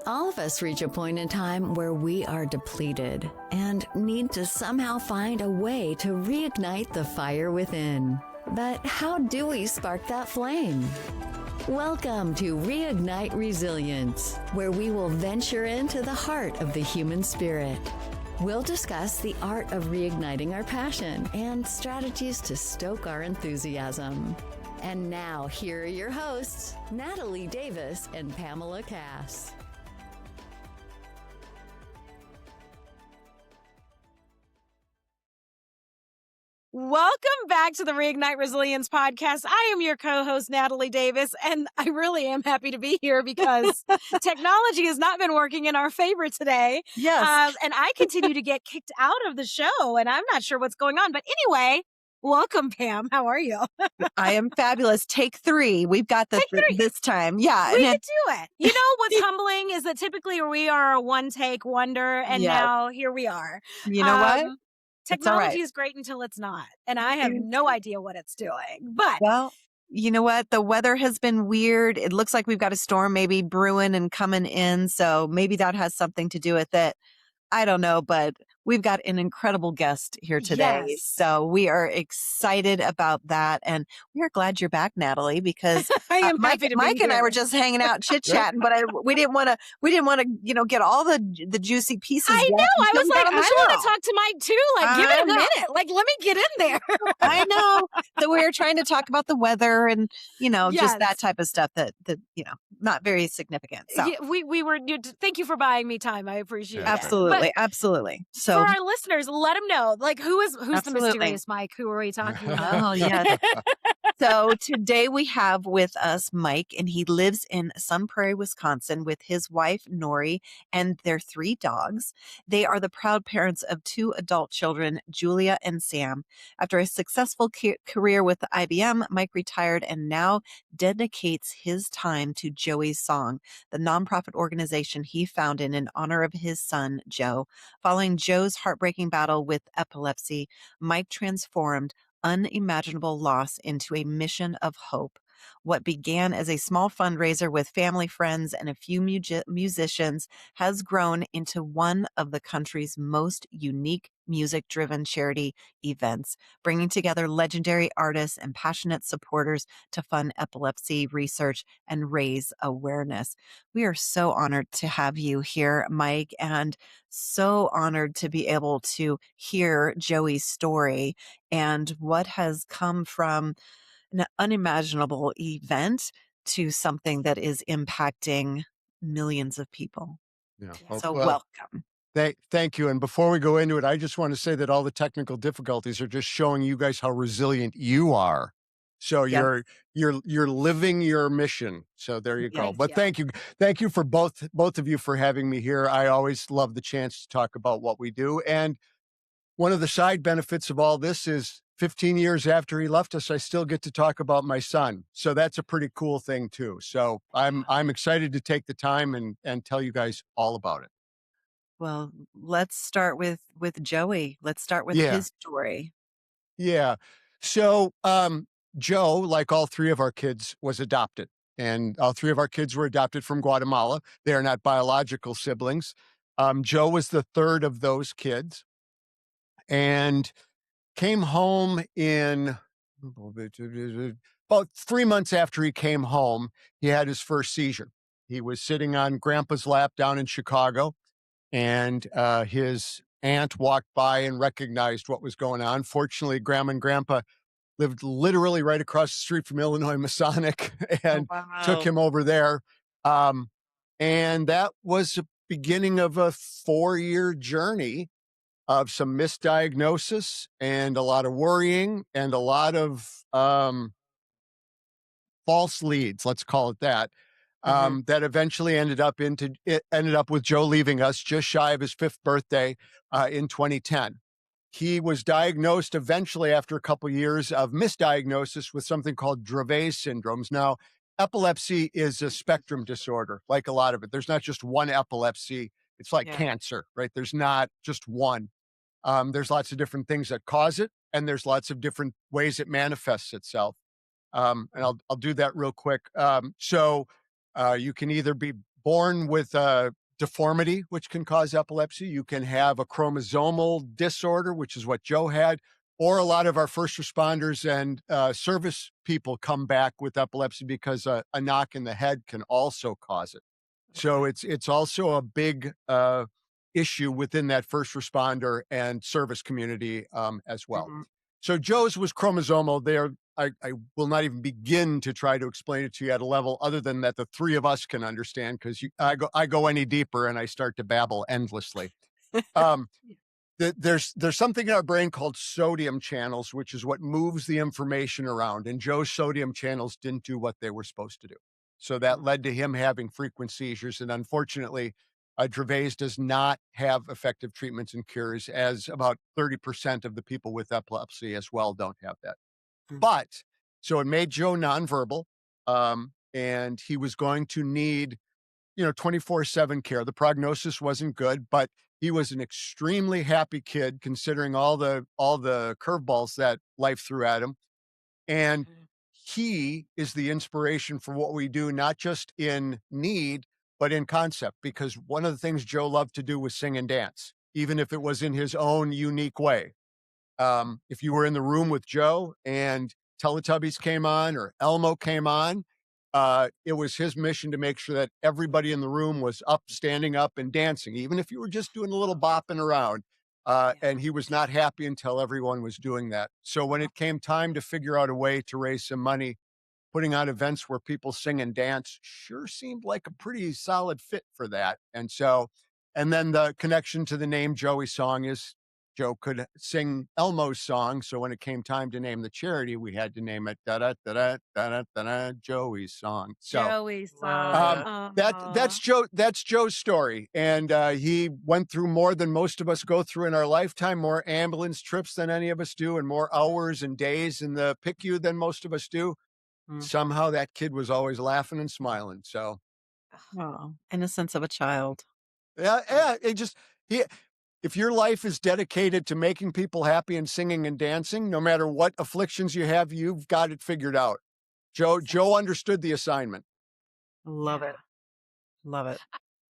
All of us reach a point in time where we are depleted and need to somehow find a way to reignite the fire within. But how do we spark that flame? Welcome to Reignite Resilience, where we will venture into the heart of the human spirit. We'll discuss the art of reigniting our passion and strategies to stoke our enthusiasm. And now, here are your hosts, Natalie Davis and Pamela Cass. Welcome back to the Reignite Resilience podcast. I am your co-host, Natalie Davis, and I really am happy to be here because technology has not been working in our favor today. Yes. And I continue to get kicked out of the show, and I'm not sure what's going on. But anyway, welcome, Pam. How are you? I am fabulous. Take three. We've got this time. Yeah. We could do it. You know what's humbling is that typically we are a one-take wonder, and now here we are. You know what? Technology is great until it's not. And I have no idea what it's doing. But well, you know what? The weather has been weird. It looks like we've got a storm maybe brewing and coming in. So maybe that has something to do with it. I don't know, but we've got an incredible guest here today. Yes. So we are excited about that. And we are glad you're back, Natalie, because Mike and I were just hanging out, chit-chatting, but we didn't want to, get all the juicy pieces. I know. I was like, I want to talk to Mike too. Like, give it a minute. Like, let me get in there. I know. So we were trying to talk about the weather and, just that type of stuff that not very significant. So we were, thank you for buying me time. I appreciate it. Absolutely. So for our listeners, let them know, like, who's the mysterious Mike? Who are we talking about? Oh, yes. So today we have with us Mike, and he lives in Sun Prairie, Wisconsin with his wife, Nori, and their 3 dogs. They are the proud parents of 2 adult children, Julia and Sam. After a successful career with IBM, Mike retired and now dedicates his time to Joey's Song, the nonprofit organization he founded in honor of his son, Joe. Following Joe's heartbreaking battle with epilepsy, Mike transformed unimaginable loss into a mission of hope. What began as a small fundraiser with family, friends, and a few musicians has grown into one of the country's most unique music-driven charity events, bringing together legendary artists and passionate supporters to fund epilepsy research and raise awareness. We are so honored to have you here, Mike, and so honored to be able to hear Joey's story and what has come from an unimaginable event to something that is impacting millions of people. Yeah. So welcome. Thank you. And before we go into it, I just want to say that all the technical difficulties are just showing you guys how resilient you are. So you're living your mission. So there you go. But thank you for both of you for having me here. I always love the chance to talk about what we do. And one of the side benefits of all this is 15 years after he left us, I still get to talk about my son. So that's a pretty cool thing too. So I'm excited to take the time and tell you guys all about it. Well, let's start with Joey. Let's start with his story. Yeah. So Joe, like all 3 of our kids, was adopted. And all 3 of our kids were adopted from Guatemala. They are not biological siblings. Joe was the 3rd of those kids and came home in about 3 months after he came home. He had his first seizure. He was sitting on Grandpa's lap down in Chicago, and his aunt walked by and recognized what was going on. Fortunately, Grandma and Grandpa lived literally right across the street from Illinois Masonic and took him over there. And that was the beginning of a 4-year journey of some misdiagnosis and a lot of worrying and a lot of false leads, let's call it that, that eventually ended up with Joe leaving us just shy of his 5th birthday in 2010. He was diagnosed eventually after a couple years of misdiagnosis with something called Dravet syndromes. Now, epilepsy is a spectrum disorder, like a lot of it. There's not just one epilepsy. It's like cancer, right? There's not just one. There's lots of different things that cause it, and there's lots of different ways it manifests itself. And I'll do that real quick. So you can either be born with a deformity, which can cause epilepsy. You can have a chromosomal disorder, which is what Joe had, or a lot of our first responders and service people come back with epilepsy because a knock in the head can also cause it. So it's also a big issue within that first responder and service community as well. So Joe's was chromosomal. I will not even begin to try to explain it to you at a level other than that the three of us can understand, because I go any deeper and I start to babble endlessly. There's something in our brain called sodium channels, which is what moves the information around. And Joe's sodium channels didn't do what they were supposed to do. So that led to him having frequent seizures. And unfortunately, Dravet does not have effective treatments and cures, as about 30% of the people with epilepsy as well don't have that. But so it made Joe nonverbal, and he was going to need, 24/7 care. The prognosis wasn't good, but he was an extremely happy kid considering all the curveballs that life threw at him. And he is the inspiration for what we do, not just in need, but in concept, because one of the things Joe loved to do was sing and dance, even if it was in his own unique way. If you were in the room with Joe and Teletubbies came on or Elmo came on, it was his mission to make sure that everybody in the room was up, standing up and dancing, even if you were just doing a little bopping around. And he was not happy until everyone was doing that. So when it came time to figure out a way to raise some money, putting on events where people sing and dance sure seemed like a pretty solid fit for that. And then the connection to the name Joey Song is Joe could sing Elmo's song. So when it came time to name the charity, we had to name it Joey's Song. So Joey's Song. that's Joe's story. And he went through more than most of us go through in our lifetime, more ambulance trips than any of us do, and more hours and days in the PICU than most of us do. Somehow that kid was always laughing and smiling. So, innocence of a child. Yeah. If your life is dedicated to making people happy and singing and dancing, no matter what afflictions you have, you've got it figured out. Joe understood the assignment. Love it.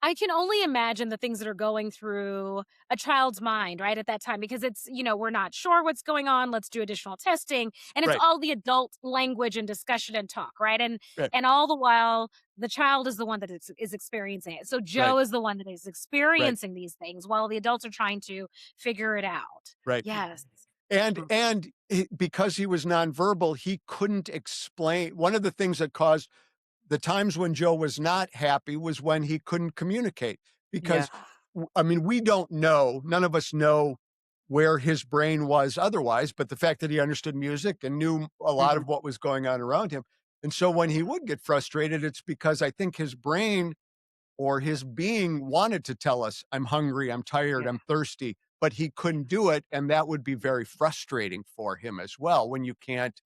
I can only imagine the things that are going through a child's mind, right, at that time, because it's, we're not sure what's going on. Let's do additional testing. And it's all the adult language and discussion and talk, right? And all the while, the child is the one that is experiencing it. So Joe is the one that is experiencing these things while the adults are trying to figure it out. Right. Yes. And because he was nonverbal, he couldn't explain. One of the things that caused the times when Joe was not happy was when he couldn't communicate, because we don't know, none of us know where his brain was otherwise, but the fact that he understood music and knew a lot of what was going on around him. And so when he would get frustrated, it's because I think his brain or his being wanted to tell us, I'm hungry, I'm tired, I'm thirsty, but he couldn't do it. And that would be very frustrating for him as well when you can't,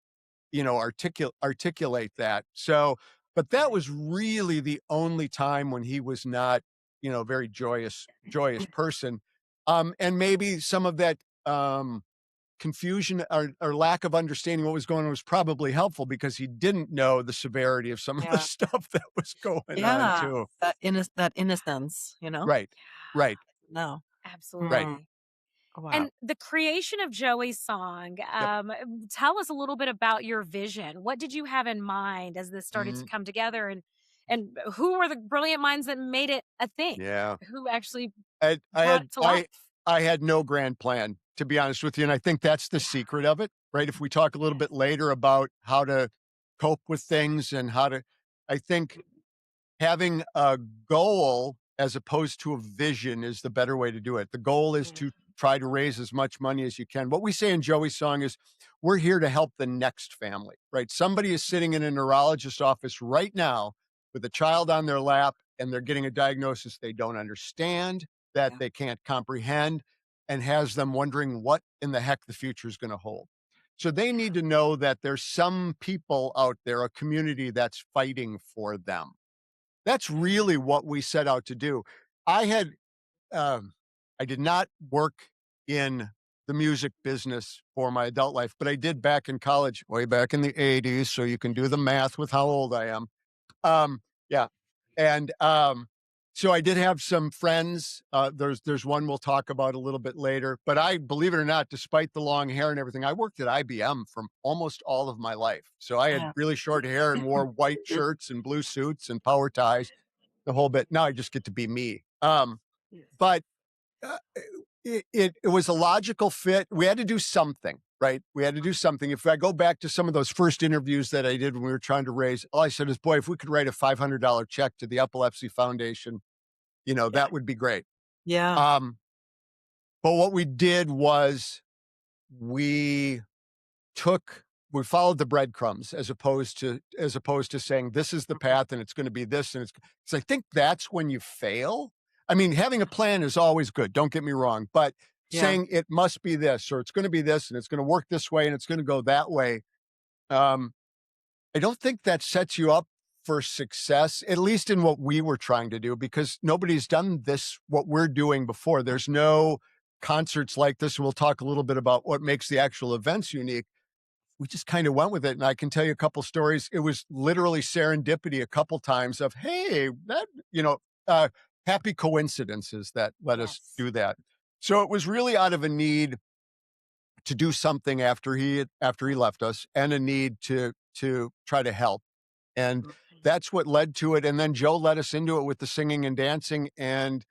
articulate that. So, but that was really the only time when he was not, very joyous person. And maybe some of that confusion or lack of understanding what was going on was probably helpful, because he didn't know the severity of some of the stuff that was going on too. That innocence, Right. No. Absolutely. Right. Wow. And the creation of Joey's Song, tell us a little bit about your vision. What did you have in mind as this started to come together, and who were the brilliant minds that made it a thing? Yeah. Who actually I brought it to life? had no grand plan, to be honest with you. And I think that's the secret of it, right? If we talk a little bit later about how to cope with things and I think having a goal as opposed to a vision is the better way to do it. The goal is to try to raise as much money as you can. What we say in Joey's Song is, we're here to help the next family, right? Somebody is sitting in a neurologist's office right now with a child on their lap, and they're getting a diagnosis they don't understand, that they can't comprehend, and has them wondering what in the heck the future is going to hold. So they need to know that there's some people out there, a community that's fighting for them. That's really what we set out to do. I did not work in the music business for my adult life, but I did back in college, way back in the 80s. So you can do the math with how old I am. So I did have some friends. There's one we'll talk about a little bit later. But I, believe it or not, despite the long hair and everything, I worked at IBM from almost all of my life. So I had really short hair and wore white shirts and blue suits and power ties, the whole bit. Now I just get to be me. But uh, it was a logical fit. We had to do something, right? We had to do something. If I go back to some of those first interviews that I did when we were trying to raise, all I said is, boy, if we could write a $500 check to the Epilepsy Foundation, that would be great. Yeah. But what we did was we followed the breadcrumbs as opposed to saying this is the path and it's going to be this. And because I think that's when you fail. I mean, having a plan is always good. Don't get me wrong, but saying it must be this, or it's going to be this and it's going to work this way and it's going to go that way. I don't think that sets you up for success, at least in what we were trying to do, because nobody's done what we're doing before. There's no concerts like this. We'll talk a little bit about what makes the actual events unique. We just kind of went with it. And I can tell you a couple stories. It was literally serendipity a couple times of, hey, that, happy coincidences that let us do that. So it was really out of a need to do something after he left us, and a need to try to help. And that's what led to it. And then Joe led us into it with the singing and dancing. And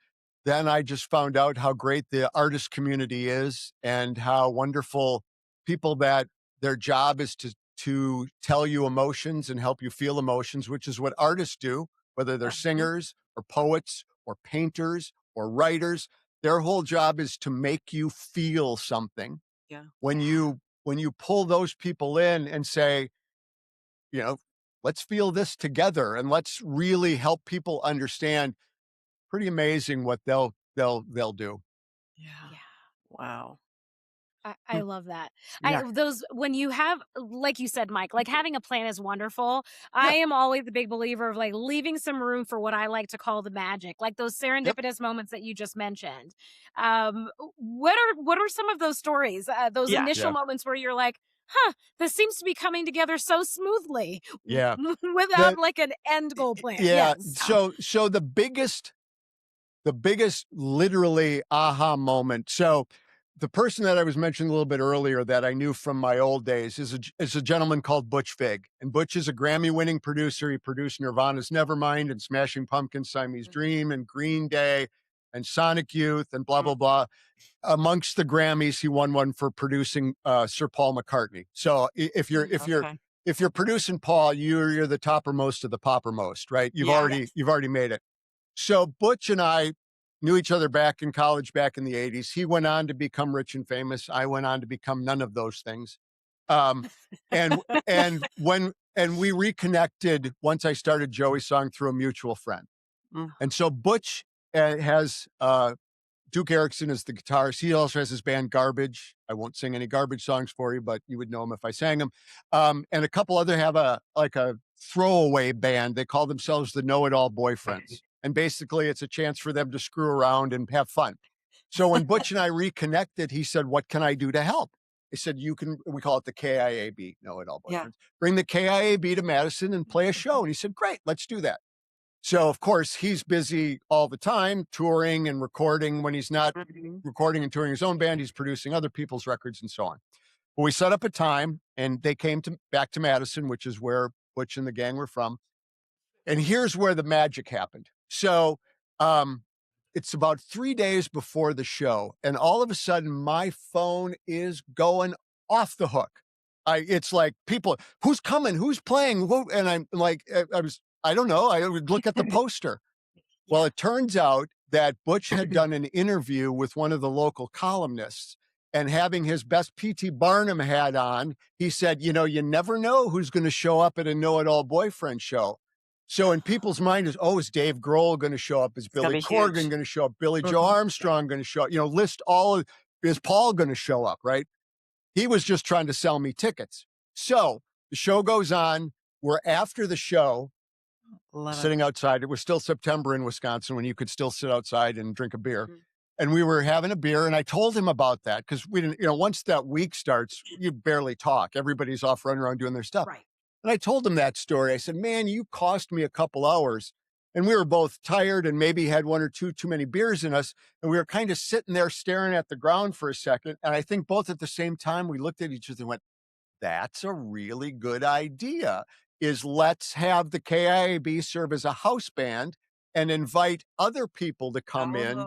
then I just found out how great the artist community is and how wonderful people that their job is to tell you emotions and help you feel emotions, which is what artists do, whether they're singers or poets or painters or writers. Their whole job is to make you feel something. Yeah. When you pull those people in and say, let's feel this together and let's really help people understand, pretty amazing what they'll do. Yeah. Wow. I love that. Yeah. When you have, like you said, Mike, like having a plan is wonderful. I am always a big believer of like leaving some room for what I like to call the magic, like those serendipitous moments that you just mentioned. What are some of those stories, those initial moments where you're like, this seems to be coming together so smoothly. Yeah. Without like an end goal plan. Yeah. Yes. So the biggest literally aha moment. So the person that I was mentioning a little bit earlier that I knew from my old days is a gentleman called Butch Vig. And Butch is a Grammy-winning producer. He produced Nirvana's Nevermind and Smashing Pumpkins' Siamese Dream and Green Day and Sonic Youth and blah, blah, blah. Amongst the Grammys, he won one for producing Sir Paul McCartney. So if you're producing Paul, you're the toppermost of the poppermost, right? You've already made it. So Butch and I knew each other back in college, back in the 80s. He went on to become rich and famous. I went on to become none of those things. And we reconnected once I started Joey's song through a mutual friend. And so Butch has Duke Erickson is the guitarist. He also has his band Garbage. I won't sing any Garbage songs for you, but you would know him if I sang them. And a couple other have a throwaway band. They call themselves the Know-It-All Boyfriends. And basically it's a chance for them to screw around and have fun. So when Butch and I reconnected, he said, what can I do to help? I said, we call it the KIAB, Know-It-All Boyfriends. Bring the KIAB to Madison and play a show. And he said, great, let's do that. So of course he's busy all the time touring and recording. When he's not recording and touring his own band, he's producing other people's records and so on. But we set up a time and they came back to Madison, which is where Butch and the gang were from. And here's where the magic happened. So it's about 3 days before the show, and all of a sudden my phone is going off the hook. It's like people, who's coming, who's playing, and I'm like, I don't know. I would look at the poster. Well, it turns out that Butch had done an interview with one of the local columnists, and having his best P.T. Barnum hat on, he said, you never know who's going to show up at a Know-It-All Boyfriend show. So in people's mind is Dave Grohl going to show up? Is Billy Corgan going to show up? Billy Joe Armstrong going to show up? List all is Paul going to show up, right? He was just trying to sell me tickets. So the show goes on. We're after the show, sitting outside. It was still September in Wisconsin when you could still sit outside and drink a beer. And we were having a beer, and I told him about that because we didn't, once that week starts, you barely talk. Everybody's off running around doing their stuff. Right. And I told him that story. I said, man, you cost me a couple hours And we were both tired and maybe had one or two too many beers in us. And we were kind of sitting there staring at the ground for a second. And I think both at the same time, we looked at each other and went, that's a really good idea, is let's have the KIAB serve as a house band and invite other people to come in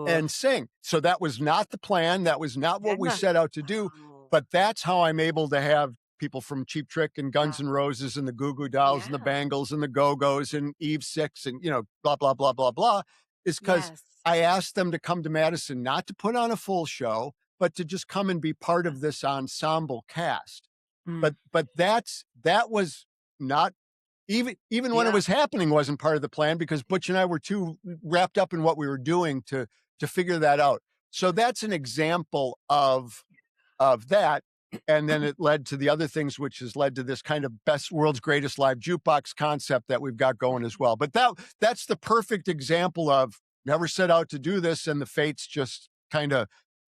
and sing. So that was not the plan. That was not what we set out to do. But that's how I'm able to have people from Cheap Trick and Guns N' Roses and the Goo Goo Dolls and the Bangles and the Go-Go's and Eve Six and, blah, blah, blah, blah, blah, is because I asked them to come to Madison, not to put on a full show, but to just come and be part of this ensemble cast. But that was not even when it was happening wasn't part of the plan, because Butch and I were too wrapped up in what we were doing to figure that out. So that's an example of that. And then it led to the other things, which has led to this kind of world's greatest live jukebox concept that we've got going as well. But that's the perfect example of never set out to do this, and the fates just kind of,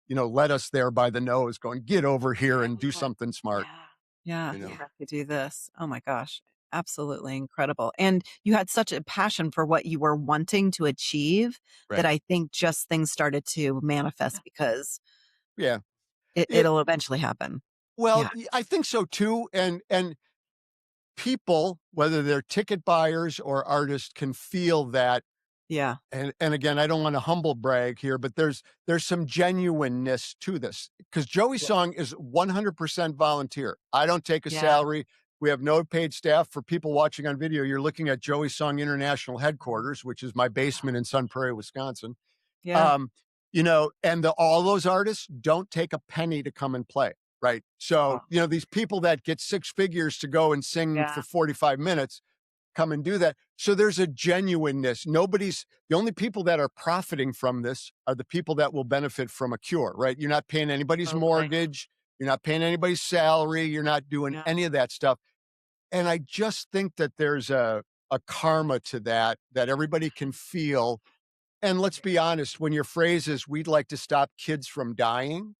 led us there by the nose, going, get over here and do something smart. Yeah, you have to do this. Oh my gosh. Absolutely incredible. And you had such a passion for what you were wanting to achieve that I think just things started to manifest because it'll eventually happen. Well, I think so too. And people, whether they're ticket buyers or artists, can feel that. Yeah. And again, I don't want to humble brag here, but there's some genuineness to this, because Joey's song is 100% volunteer. I don't take a salary. We have no paid staff. For people watching on video, you're looking at Joey's Song International Headquarters, which is my basement in Sun Prairie, Wisconsin. Yeah. And all those artists don't take a penny to come and play. Right. So, these people that get six figures to go and sing for 45 minutes, come and do that. So there's a genuineness. The only people that are profiting from this are the people that will benefit from a cure, right? You're not paying anybody's mortgage. You're not paying anybody's salary. You're not doing any of that stuff. And I just think that there's a karma to that everybody can feel. And let's be honest, when your phrase is, we'd like to stop kids from dying,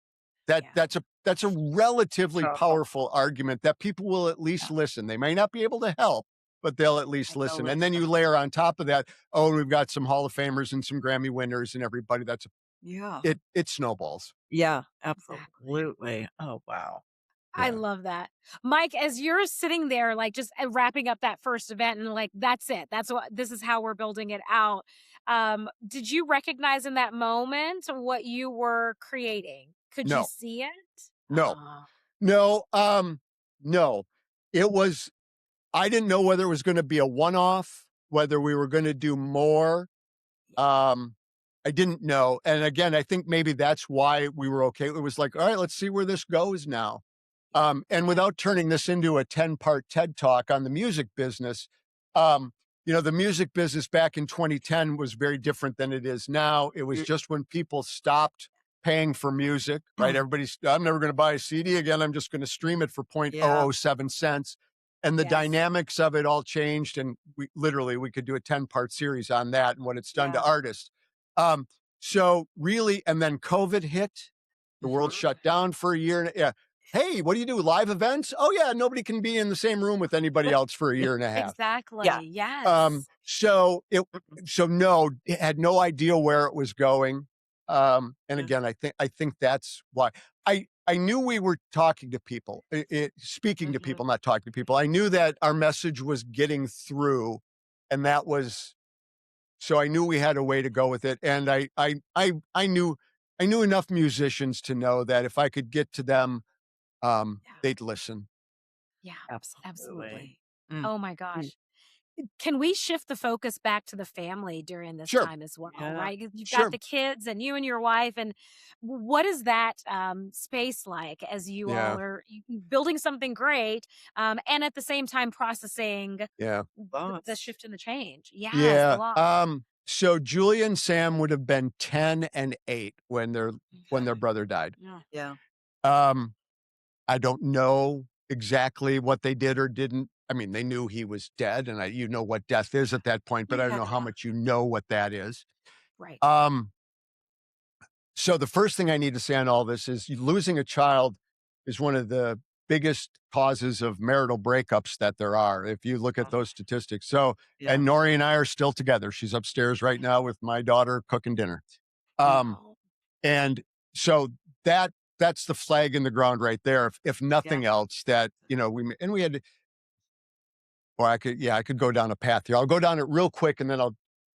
that's a relatively powerful argument that people will at least listen. They may not be able to help, but they'll at least listen. And then you layer on top of that, we've got some Hall of Famers and some Grammy winners and everybody. It snowballs. Yeah, absolutely. Oh, wow. I love that. Mike, as you're sitting there, like just wrapping up that first event and like, that's it. This is how we're building it out. Did you recognize in that moment what you were creating? Could you see it? No. No. It was, I didn't know whether it was going to be a one-off, whether we were going to do more. I didn't know. And again, I think maybe that's why we were okay. It was like, all right, let's see where this goes now. And without turning this into a 10-part TED Talk on the music business, the music business back in 2010 was very different than it is now. It was just when people stopped paying for music, right? I'm never going to buy a CD again. I'm just going to stream it for 0.007 cents. And the dynamics of it all changed. And we could do a 10-part series on that and what it's done to artists. So really, and then COVID hit, the world shut down for a year. Hey, what do you do? Live events? Oh yeah. Nobody can be in the same room with anybody else for a year and a half. Exactly. Yeah. Yes. So no, it had no idea where it was going. And again, I think that's why I knew we were talking to people, speaking to people, not talking to people. I knew that our message was getting through, and so I knew we had a way to go with it. And I knew enough musicians to know that if I could get to them, they'd listen. Yeah, absolutely. Oh my gosh. Can we shift the focus back to the family during this time as well, right? You've got the kids and you and your wife, and what is that space like as you all are building something great and at the same time processing the shift and the change? So Julia and Sam would have been 10 and 8 when their brother died. I don't know exactly what they did or didn't. I mean, they knew he was dead, and you know what death is at that point, but I don't know how much you know what that is. Right. So the first thing I need to say on all this is losing a child is one of the biggest causes of marital breakups that there are, if you look at those statistics. So, and Nori and I are still together. She's upstairs right now with my daughter cooking dinner. And so that's the flag in the ground right there. If nothing else, that, we had, or I could go down a path here. I'll go down it real quick, and then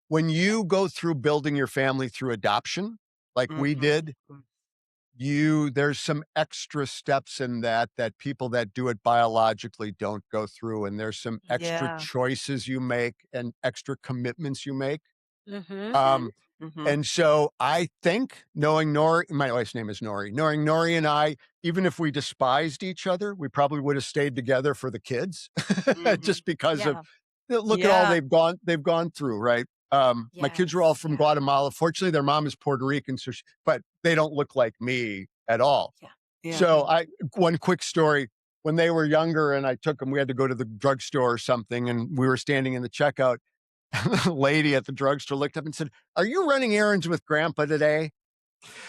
when you go through building your family through adoption, like we did, there's some extra steps in that people that do it biologically don't go through. And there's some extra choices you make and extra commitments you make. And so I think, knowing Nori, my wife's name is Nori, knowing Nori and I, even if we despised each other, we probably would have stayed together for the kids, just because of, look at all they've gone through, right? My kids are all from Guatemala. Fortunately, their mom is Puerto Rican, but they don't look like me at all. So one quick story, when they were younger and I took them, we had to go to the drugstore or something, and we were standing in the checkout. The lady at the drugstore looked up and said, "Are you running errands with Grandpa today?"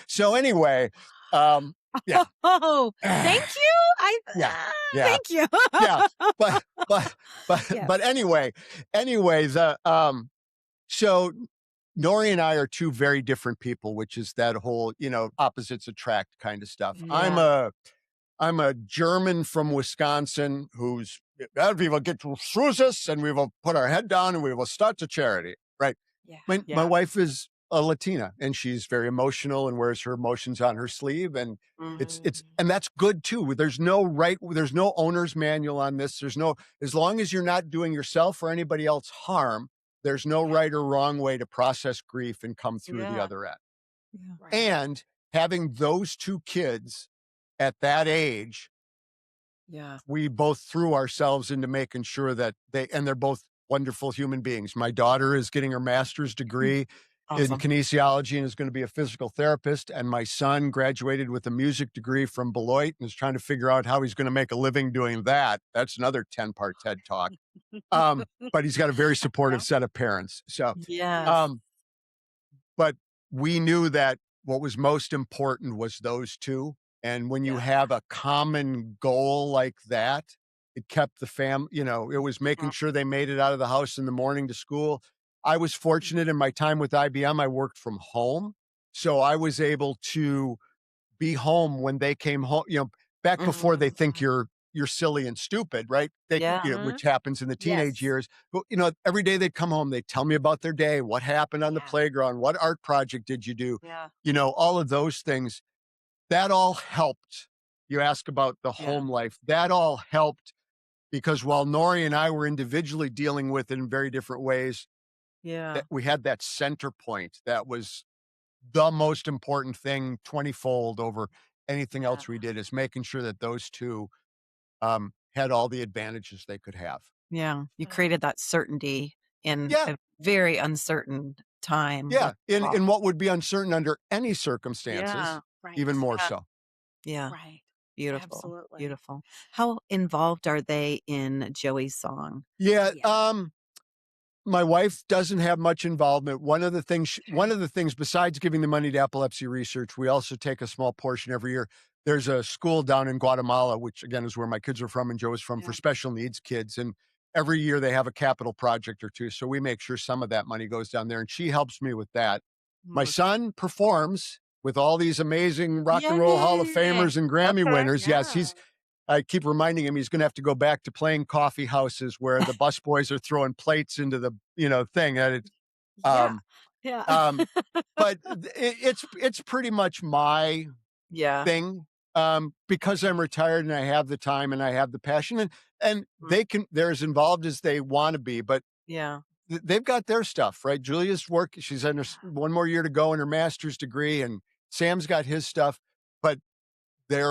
So anyway, Oh, thank you. Thank you. But anyway, so Nori and I are two very different people, which is that whole, opposites attract kind of stuff. I'm a German from Wisconsin who's, we will get through this, and we will put our head down and we will start a charity, right? My wife is a Latina, and she's very emotional and wears her emotions on her sleeve. And and that's good too. There's no owner's manual on this. As long as you're not doing yourself or anybody else harm, there's no right or wrong way to process grief and come through the other end. And having those two kids at that age, we both threw ourselves into making sure that they're both wonderful human beings. My daughter is getting her master's degree in kinesiology and is going to be a physical therapist. And my son graduated with a music degree from Beloit and is trying to figure out how he's going to make a living doing that. That's another 10-part TED Talk. But he's got a very supportive set of parents. So, but we knew that what was most important was those two. And when you have a common goal like that, it kept the it was making sure they made it out of the house in the morning to school. I was fortunate in my time with IBM, I worked from home. So I was able to be home when they came home, back before they think you're silly and stupid, right? Which happens in the teenage years. But, every day they'd come home, they'd tell me about their day, what happened on the playground, what art project did you do? All of those things. That all helped. You ask about the home life. That all helped, because while Nori and I were individually dealing with it in very different ways, that we had that center point that was the most important thing, 20-fold over anything else we did, is making sure that those two had all the advantages they could have. You created that certainty in a very uncertain time. In what would be uncertain under any circumstances, even more so. Right. Beautiful. Absolutely. Beautiful. How involved are they in Joey's song? My wife doesn't have much involvement. One of the things besides giving the money to epilepsy research, we also take a small portion every year. There's a school down in Guatemala, which again is where my kids are from and Joe is from, for special needs kids. And every year they have a capital project or two. So we make sure some of that money goes down there, and she helps me with that. My son performs with all these amazing rock and roll Hall of Famers and Grammy winners. Yes, I keep reminding him he's going to have to go back to playing coffee houses where the busboys are throwing plates into the thing. And but it's pretty much my thing, because I'm retired and I have the time and I have the passion, and they're as involved as they want to be, but they've got their stuff, right? Julia's work, she's in one more year to go in her master's degree, and Sam's got his stuff, but they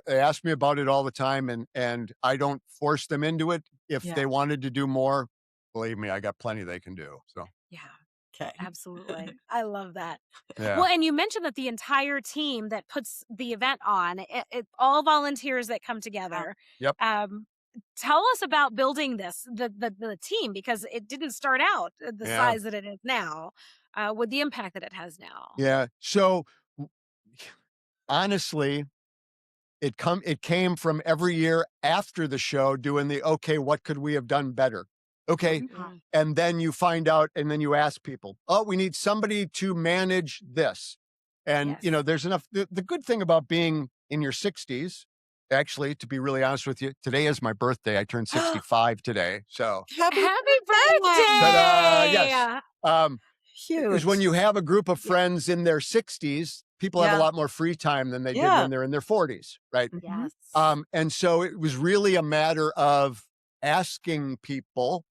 ask me about it all the time, and I don't force them into it. If they wanted to do more, believe me, I got plenty they can do. So Okay. Absolutely. I love that. Yeah. Well, and you mentioned that the entire team that puts the event on, all volunteers that come together. Yep. Tell us about building the team, because it didn't start out the size that it is now, with the impact that it has now. Yeah. So honestly, It came from every year after the show doing the, okay, what could we have done better? Okay. Mhm. And then you find out, and then you ask people, oh, we need somebody to manage this. And, Yes. there's enough. The good thing about being in your 60s, actually, to be really honest with you, today is my birthday. I turned 65 today. So, Happy Happy birthday! but, birthday! yes. Because Huge. when you have a group of friends in their 60s, people have a Yeah. lot more free time than they did Yeah. when they're in their 40s, right? Mhm. Yes. And so it was really a matter of asking people,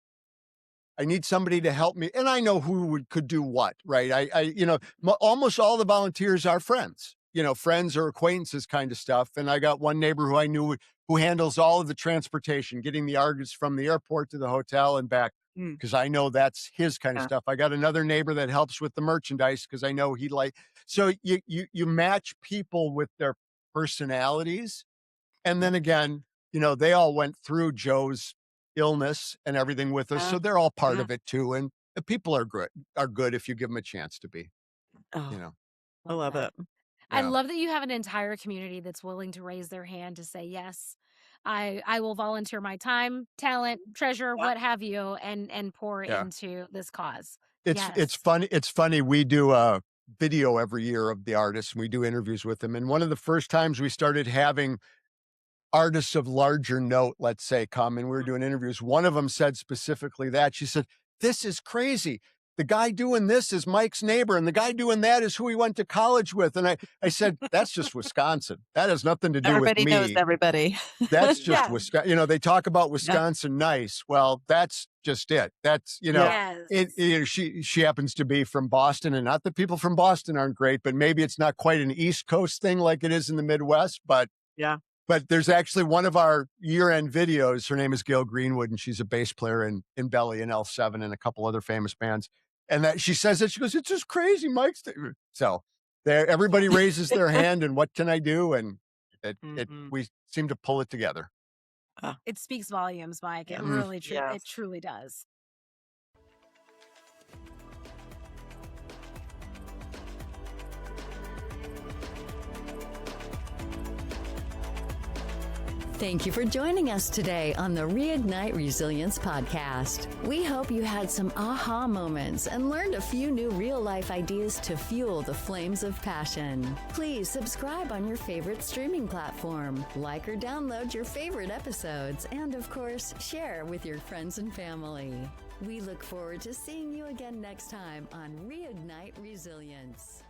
I need somebody to help me. And I know who could do what, right? Almost all the volunteers are friends, friends or acquaintances kind of stuff. And I got one neighbor who I knew who handles all of the transportation, getting the artists from the airport to the hotel and back, Mm. because I know that's his kind of Yeah. stuff. I got another neighbor that helps with the merchandise because I know so you match people with their personalities. And then again, they all went through Joe's illness and everything with us. So they're all part Yeah. of it too. And the people are good if you give them a chance to be, Oh, I love that. it. I Yeah. love that you have an entire community that's willing to raise their hand to say, yes, I will volunteer my time, talent, treasure, Yeah. what have you, and pour Yeah. into this cause. It's Yes. funny. It's funny. We do a video every year of the artists and we do interviews with them. And one of the first times we started having artists of larger note, let's say, come and we were doing interviews. One of them said specifically that. She said, this is crazy. The guy doing this is Mike's neighbor, and the guy doing that is who he went to college with. And I said, that's just Wisconsin. That has nothing to do Everybody with knows me. everybody. That's just Yeah. Wisconsin. They talk about Wisconsin nice. Well, that's just it. That's, Yes. she happens to be from Boston, and not that people from Boston aren't great, but maybe it's not quite an East Coast thing like it is in the Midwest. But there's actually one of our year-end videos. Her name is Gail Greenwood, and she's a bass player in Belly and L7 and a couple other famous bands. And that she says that, she goes, it's just crazy, Mike's. So everybody raises their hand, and what can I do? And we seem to pull it together. It speaks volumes, Mike. It Yeah. really, Yes. it truly does. Thank you for joining us today on the Reignite Resilience podcast. We hope you had some aha moments and learned a few new real-life ideas to fuel the flames of passion. Please subscribe on your favorite streaming platform, like or download your favorite episodes, and of course, share with your friends and family. We look forward to seeing you again next time on Reignite Resilience.